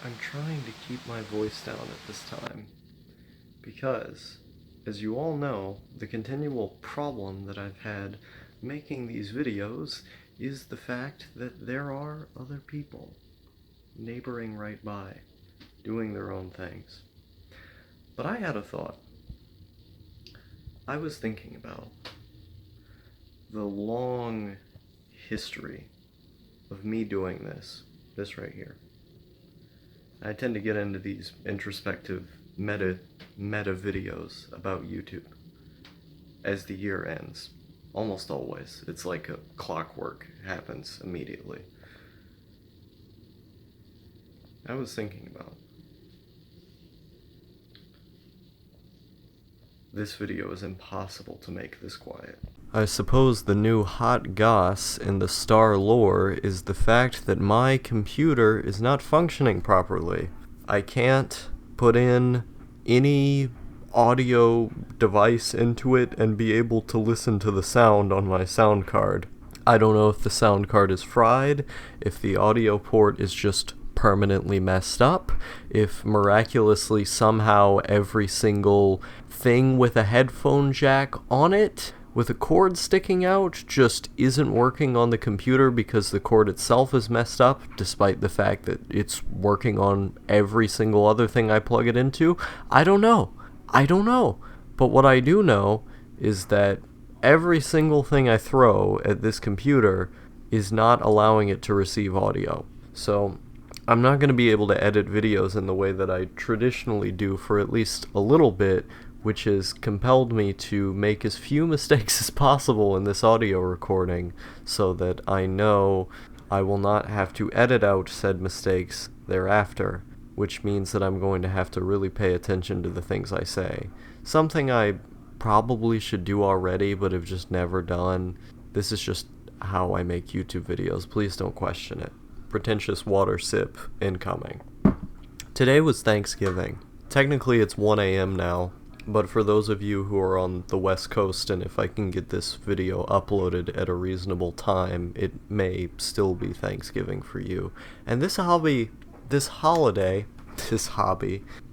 I'm trying to keep my voice down at this time because, as you all know, the continual problem that I've had making these videos is the fact that there are other people neighboring right by, doing their own things. But I had a thought. I was thinking about the long history of me doing this right here. I tend to get into these introspective meta videos about YouTube as the year ends. Almost always. It's like a clockwork. It happens immediately. I was thinking about this video is impossible to make this quiet. I suppose the new hot goss in the Star lore is the fact that my computer is not functioning properly. I can't put in any audio device into it and be able to listen to the sound on my sound card. I don't know if the sound card is fried, if the audio port is just permanently messed up, if miraculously somehow every single thing with a headphone jack on it with a cord sticking out just isn't working on the computer because the cord itself is messed up, despite the fact that it's working on every single other thing I plug it into. I don't know. But what I do know is that every single thing I throw at this computer is not allowing it to receive audio. So I'm not going to be able to edit videos in the way that I traditionally do for at least a little bit, which has compelled me to make as few mistakes as possible in this audio recording so that I know I will not have to edit out said mistakes thereafter, which means that I'm going to have to really pay attention to the things I say. Something I probably should do already but have just never done. This is just how I make YouTube videos. Please don't question it. Pretentious water sip incoming. Today was Thanksgiving. Technically it's 1 a.m. now, but for those of you who are on the West Coast, and if I can get this video uploaded at a reasonable time, it may still be Thanksgiving for you. And this hobby,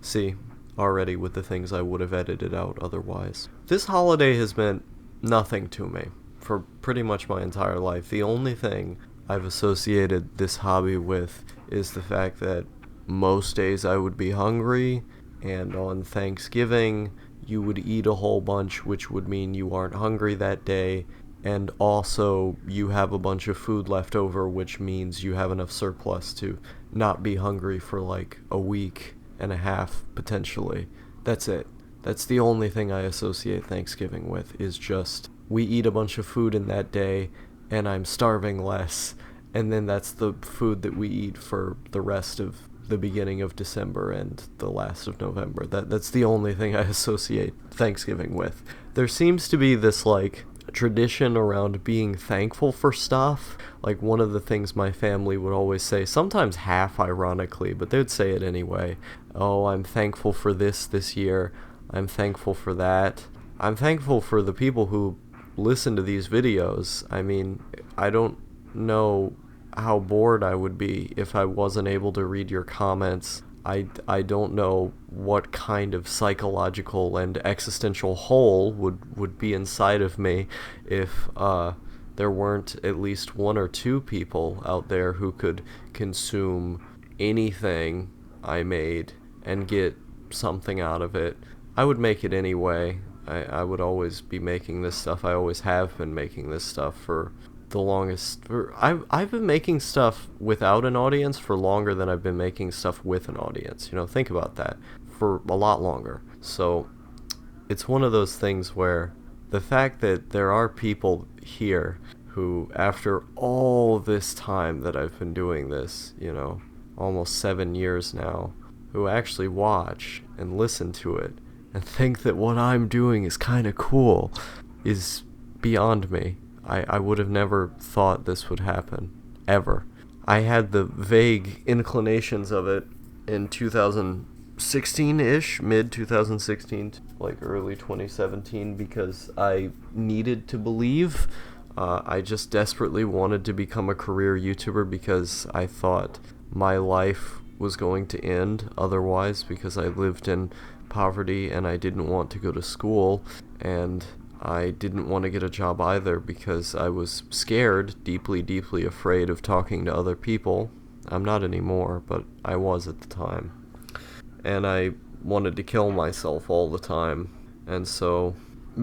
see, already with the things I would have edited out otherwise. This holiday has meant nothing to me for pretty much my entire life. The only thing I've associated this hobby with is the fact that most days I would be hungry, and on Thanksgiving you would eat a whole bunch, which would mean you aren't hungry that day, and also you have a bunch of food left over, which means you have enough surplus to not be hungry for like a week and a half, potentially. That's it. That's the only thing I associate Thanksgiving with, is just we eat a bunch of food in that day, and I'm starving less, and then that's the food that we eat for the rest of the beginning of December and the last of November. That's the only thing I associate Thanksgiving with. There seems to be this like tradition around being thankful for stuff. Like one of the things my family would always say, sometimes half ironically, but they'd say it anyway. Oh, I'm thankful for this year. I'm thankful for that. I'm thankful for the people who listen to these videos. I mean, I don't know how bored I would be if I wasn't able to read your comments. I don't know what kind of psychological and existential hole would be inside of me if there weren't at least one or two people out there who could consume anything I made and get something out of it. I would make it anyway. I would always be making this stuff. I always have been making this stuff for the longest. I've been making stuff without an audience for longer than I've been making stuff with an audience. You know, think about that. For a lot longer. So it's one of those things where the fact that there are people here who, after all this time that I've been doing this, you know, almost 7 years now, who actually watch and listen to it and think that what I'm doing is kind of cool is beyond me. I would have never thought this would happen, ever. I had the vague inclinations of it in 2016-ish, mid-2016, like early 2017, because I needed to believe. I just desperately wanted to become a career YouTuber because I thought my life was going to end otherwise, because I lived in poverty and I didn't want to go to school, and I didn't want to get a job either because I was scared, deeply, deeply afraid of talking to other people. I'm not anymore, but I was at the time. And I wanted to kill myself all the time. And so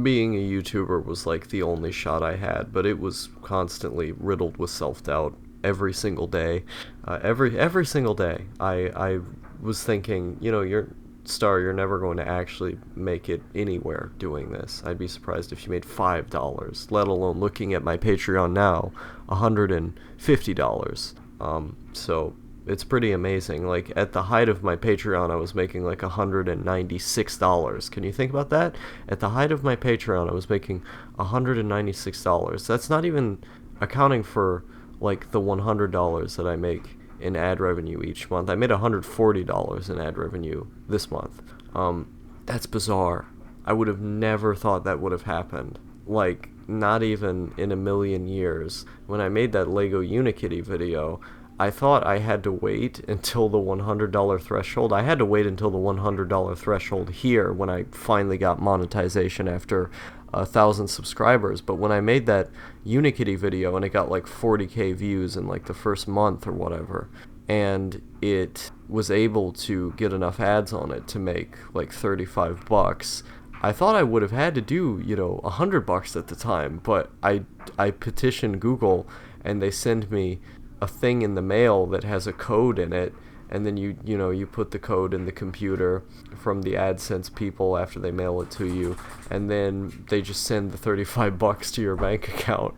being a YouTuber was like the only shot I had, but it was constantly riddled with self-doubt every single day. Every single day. I was thinking, you're never going to actually make it anywhere doing this. I'd be surprised if you made $5, let alone looking at my Patreon now, $150. So it's pretty amazing. Like, at the height of my Patreon, I was making like $196. Can you think about that? At the height of my Patreon, I was making $196. That's not even accounting for like the $100 that I make in ad revenue each month. I made $140 in ad revenue this month. That's bizarre. I would have never thought that would have happened. Like, not even in a million years. When I made that Lego Unikitty video, I thought I had to wait until the $100 threshold. I had to wait until the $100 threshold here when I finally got monetization after 1,000 subscribers. But when I made that Unikitty video and it got like 40k views in like the first month or whatever, and it was able to get enough ads on it to make like $35, I thought I would have had to do, $100 at the time. But I petitioned Google, and they send me a thing in the mail that has a code in it, and then you put the code in the computer from the AdSense people after they mail it to you, and then they just send the $35 to your bank account.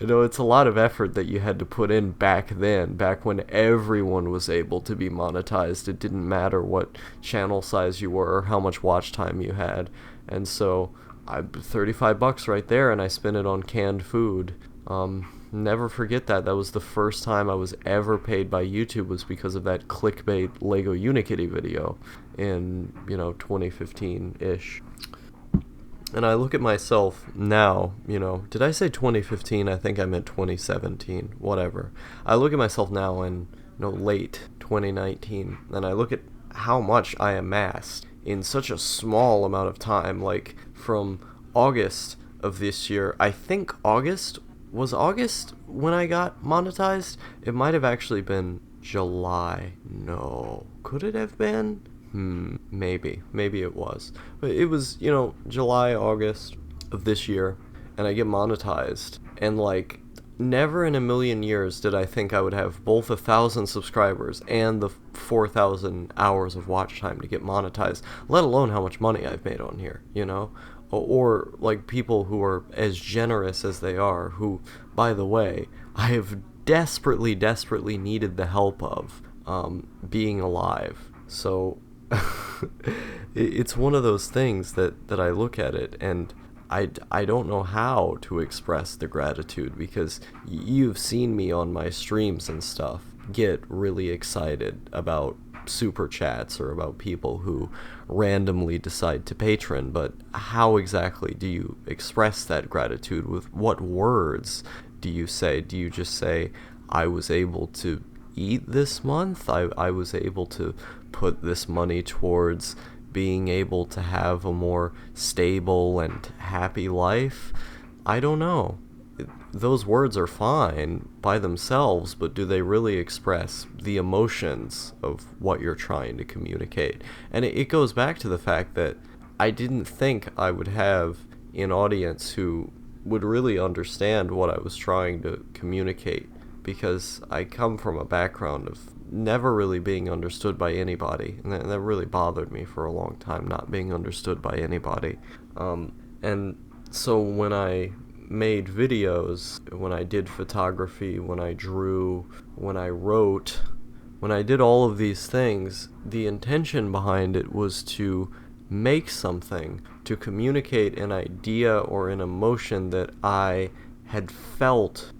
It's a lot of effort that you had to put in back then, back when everyone was able to be monetized. It didn't matter what channel size you were or how much watch time you had. And so $35 right there, and I spent it on canned food. Never forget that. That was the first time I was ever paid by YouTube, was because of that clickbait Lego Unikitty video in, 2015-ish. And I look at myself now, did I say 2015? I think I meant 2017, whatever. I look at myself now in, late 2019, and I look at how much I amassed in such a small amount of time, like from August of this year. I think was August when I got monetized? It might have actually been July. No. Could it have been? Maybe. Maybe it was. But it was, July, August of this year, and I get monetized. And, like, never in a million years did I think I would have both 1,000 subscribers and the 4,000 hours of watch time to get monetized, let alone how much money I've made on here, Or, like, people who are as generous as they are, who, by the way, I have desperately, desperately needed the help of being alive. So, it's one of those things that I look at it, and I don't know how to express the gratitude, because you've seen me on my streams and stuff get really excited about super chats or about people who randomly decide to patron, but how exactly do you express that gratitude? With what words do you say? Do you just say, I was able to eat this month? I was able to put this money towards being able to have a more stable and happy life? I don't know. Those words are fine by themselves, but do they really express the emotions of what you're trying to communicate? And it goes back to the fact that I didn't think I would have an audience who would really understand what I was trying to communicate, because I come from a background of never really being understood by anybody, and that really bothered me for a long time, not being understood by anybody. And so when I made videos, when I did photography, when I drew, when I wrote, when I did all of these things, the intention behind it was to make something, to communicate an idea or an emotion that I had felt,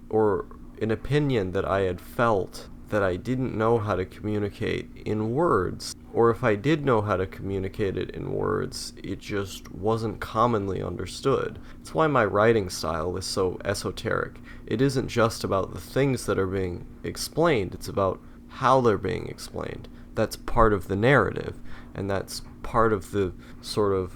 or an opinion that I had felt that I didn't know how to communicate in words. Or if I did know how to communicate it in words, it just wasn't commonly understood. That's why my writing style is so esoteric. It isn't just about the things that are being explained, it's about how they're being explained. That's part of the narrative, and that's part of the sort of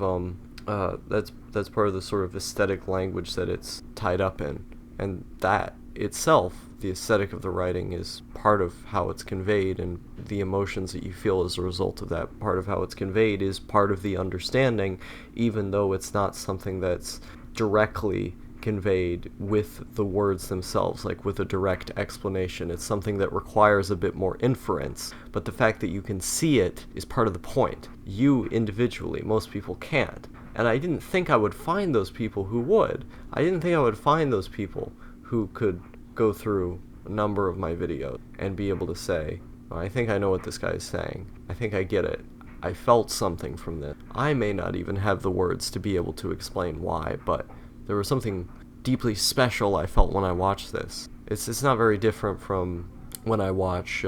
that's part of the sort of aesthetic language that it's tied up in, and that itself, the aesthetic of the writing, is part of how it's conveyed, and the emotions that you feel as a result of that part of how it's conveyed is part of the understanding, even though it's not something that's directly conveyed with the words themselves, like with a direct explanation. It's something that requires a bit more inference, but the fact that you can see it is part of the point. You individually, most people can't. And I didn't think I would find those people who would. I didn't think I would find those people who could go through a number of my videos and be able to say, I think I know what this guy is saying. I think I get it. I felt something from this. I may not even have the words to be able to explain why, but there was something deeply special I felt when I watched this. It's not very different from when I watch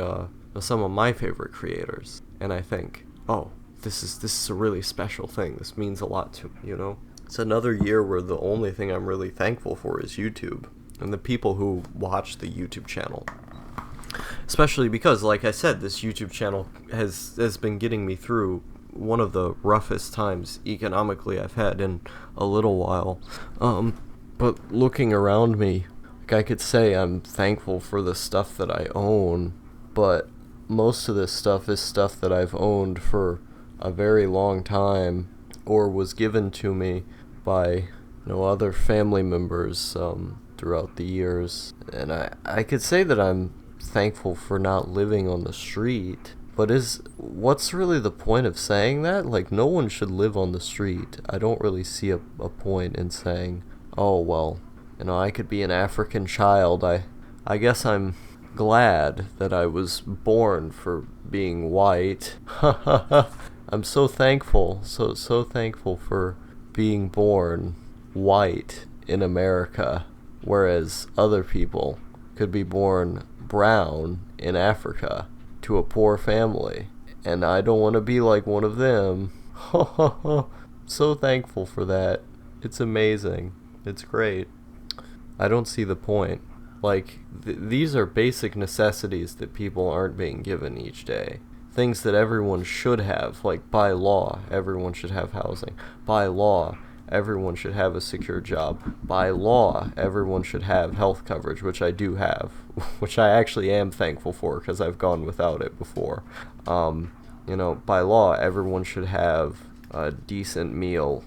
some of my favorite creators, and I think, oh, this is a really special thing. This means a lot to me, you know? It's another year where the only thing I'm really thankful for is YouTube, and the people who watch the YouTube channel. Especially because, like I said, this YouTube channel has been getting me through one of the roughest times economically I've had in a little while. But looking around me, like, I could say I'm thankful for the stuff that I own, but most of this stuff is stuff that I've owned for a very long time, or was given to me by other family members throughout the years. And I could say that I'm thankful for not living on the street, but what's really the point of saying that? Like, no one should live on the street. I don't really see a point in saying, oh, well, I could be an African child. I guess I'm glad that I was born for being white. I'm so thankful, so thankful for being born white in America, whereas other people could be born brown in Africa to a poor family, and I don't want to be like one of them. So thankful for that. It's amazing. It's great. I don't see the point. Like, these are basic necessities that people aren't being given each day. Things that everyone should have, like by law, everyone should have housing. By law, everyone should have a secure job. By law, everyone should have health coverage, which I do have, which I actually am thankful for because I've gone without it before. By law, everyone should have a decent meal.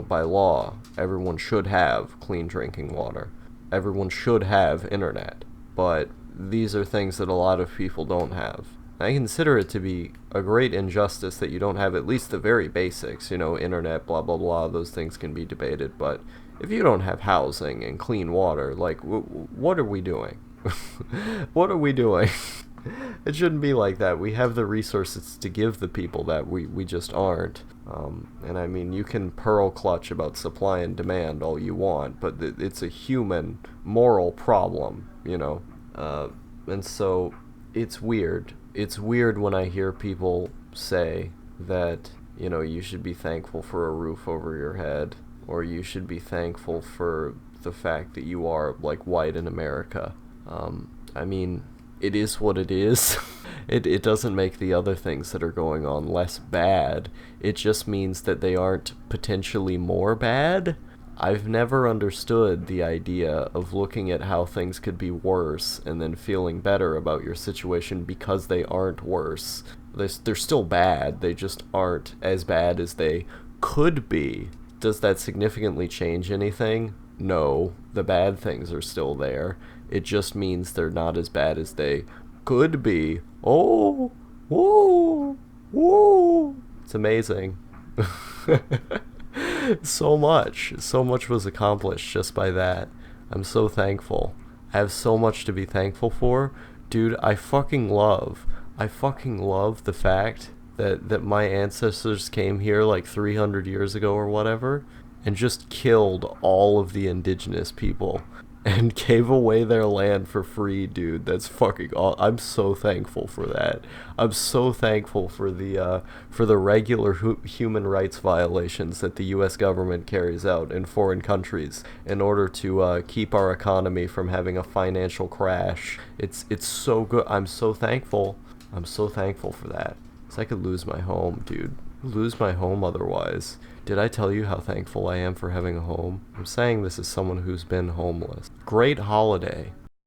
By law, everyone should have clean drinking water. Everyone should have internet. But these are things that a lot of people don't have. I consider it to be a great injustice that you don't have at least the very basics, internet, blah, blah, blah. Those things can be debated. But if you don't have housing and clean water, like, what are we doing? What are we doing? It shouldn't be like that. We have the resources to give the people that we just aren't. And I mean, you can pearl clutch about supply and demand all you want, but it's a human moral problem, and so it's weird. It's weird when I hear people say that, you should be thankful for a roof over your head, or you should be thankful for the fact that you are, like, white in America. I mean, it is what it is. It doesn't make the other things that are going on less bad. It just means that they aren't potentially more bad. I've never understood the idea of looking at how things could be worse and then feeling better about your situation because they aren't worse. They're still bad, they just aren't as bad as they could be. Does that significantly change anything? No, the bad things are still there. It just means they're not as bad as they could be. Oh, whoa, whoa. It's amazing. So much was accomplished just by that. I'm so thankful. I have so much to be thankful for. Dude, I fucking love the fact that my ancestors came here like 300 years ago or whatever and just killed all of the indigenous people. and gave away their land for free, dude. That's fucking all. I'm so thankful for that. I'm so thankful for the regular human rights violations that the U.S. government carries out in foreign countries in order to keep our economy from having a financial crash. It's so good. I'm so thankful. I'm so thankful for that. 'Cause I could lose my home, dude. Lose my home otherwise. Did I tell you how thankful I am for having a home? I'm saying this as someone who's been homeless. Great holiday.